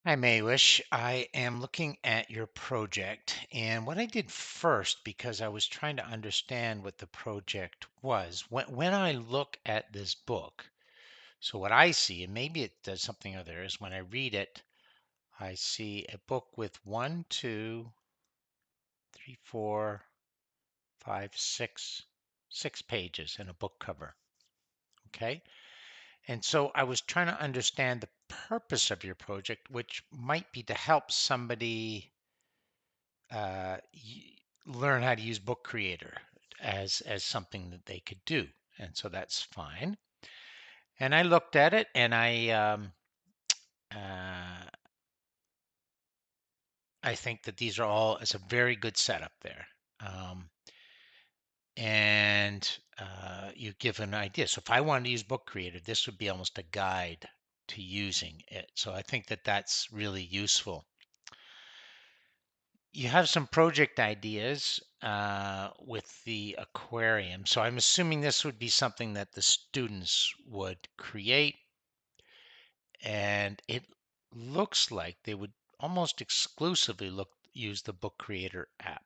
Hi, Mehwish. I am looking at your project, and what I did first, because I was trying to understand what the project was, when I look at this book, so what I see, and maybe it does something other, is when I read it, I see a book with one, two, three, four, five, six pages and a book cover. Okay. And so I was trying to understand the purpose of your project, which might be to help somebody learn how to use Book Creator as something that they could do, and so that's fine. And I looked at it, and uh, I think that these are all it's a very good setup there, um, and you give an idea. So if I wanted to use Book Creator, this would be almost a guide to using it. So I think that that's really useful. You have some project ideas with the aquarium. So I'm assuming this would be something that the students would create, and it looks like they would almost exclusively use the Book Creator app.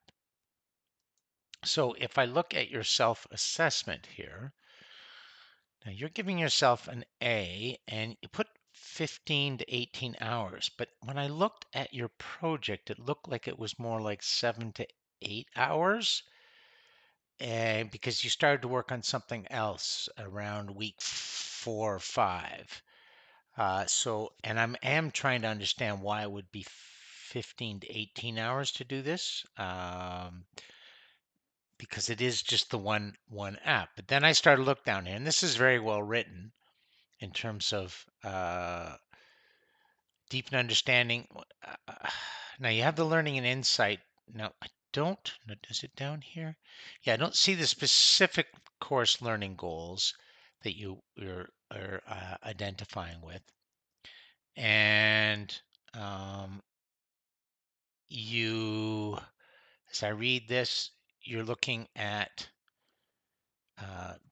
So if I look at your self-assessment here, now you're giving yourself an A and you put 15 to 18 hours. But when I looked at your project, it looked like it was more like 7 to 8 hours. And because you started to work on something else around week 4 or 5. And am trying to understand why it would be 15 to 18 hours to do this, because it is just the one app. But then I started to look down here, and this is very well written in terms of deep and understanding. Now you have the learning and insight. Now I don't. No, is it down here? Yeah, I don't see the specific course learning goals that are identifying with, and um, you, as I read this, you're looking at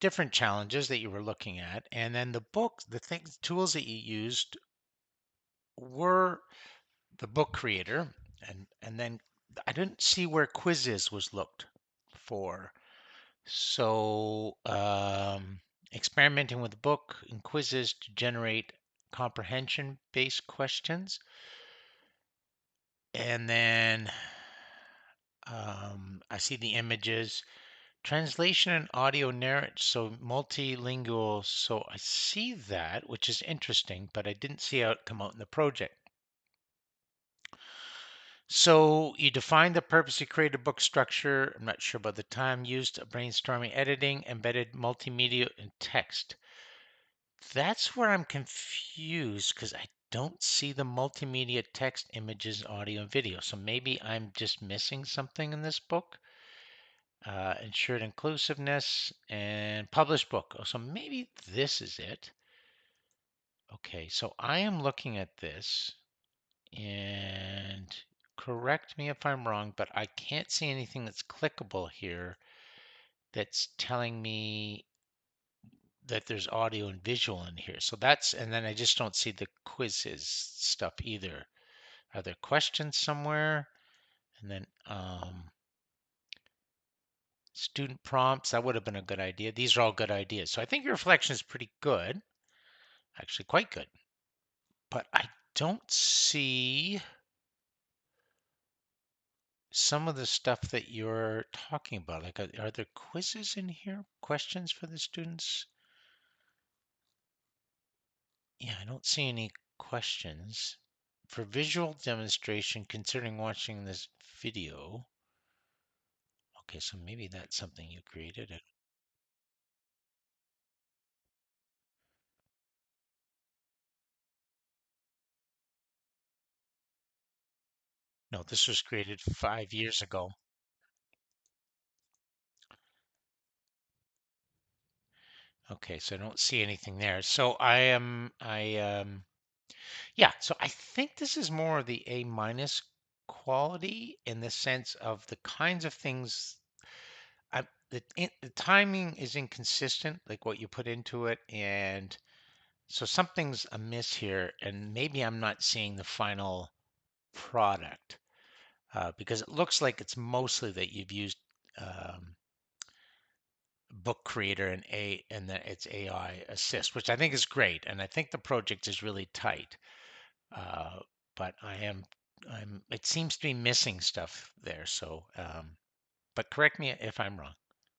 different challenges that you were looking at, and then the book, the things, tools that you used were the book creator, and then I didn't see where quizzes was looked for. So experimenting with the book and quizzes to generate comprehension-based questions, and then I see the images, translation and audio narrate, so multilingual. So I see that, which is interesting, but I didn't see how it come out in the project. So you define the purpose, you create a book structure. I'm not sure about the time used, brainstorming, editing, embedded multimedia and text. That's where I'm confused because I don't see the multimedia text, images, audio, and video. So maybe I'm just missing something in this book. Ensured inclusiveness and published book. Oh, so maybe this is it. Okay, so I am looking at this. And correct me if I'm wrong, but I can't see anything that's clickable here that's telling me that there's audio and visual in here. So and then I just don't see the quizzes stuff either. Are there questions somewhere? And then student prompts, that would have been a good idea. These are all good ideas. So I think your reflection is pretty good, actually quite good. But I don't see some of the stuff that you're talking about. Like, are there quizzes in here? Questions for the students? Yeah, I don't see any questions. For visual demonstration, considering watching this video. Okay, so maybe that's something you created. No, this was created 5 years ago. Okay, so I don't see anything there. So yeah, so I think this is more of the A minus quality in the sense of the kinds of things the timing is inconsistent, like what you put into it, and So something's amiss here, and maybe I'm not seeing the final product because it looks like it's mostly that you've used um, Book Creator and that it's AI Assist, which I think is great, and I think the project is really tight. Uh, but it seems to be missing stuff there. So, but correct me if I'm wrong.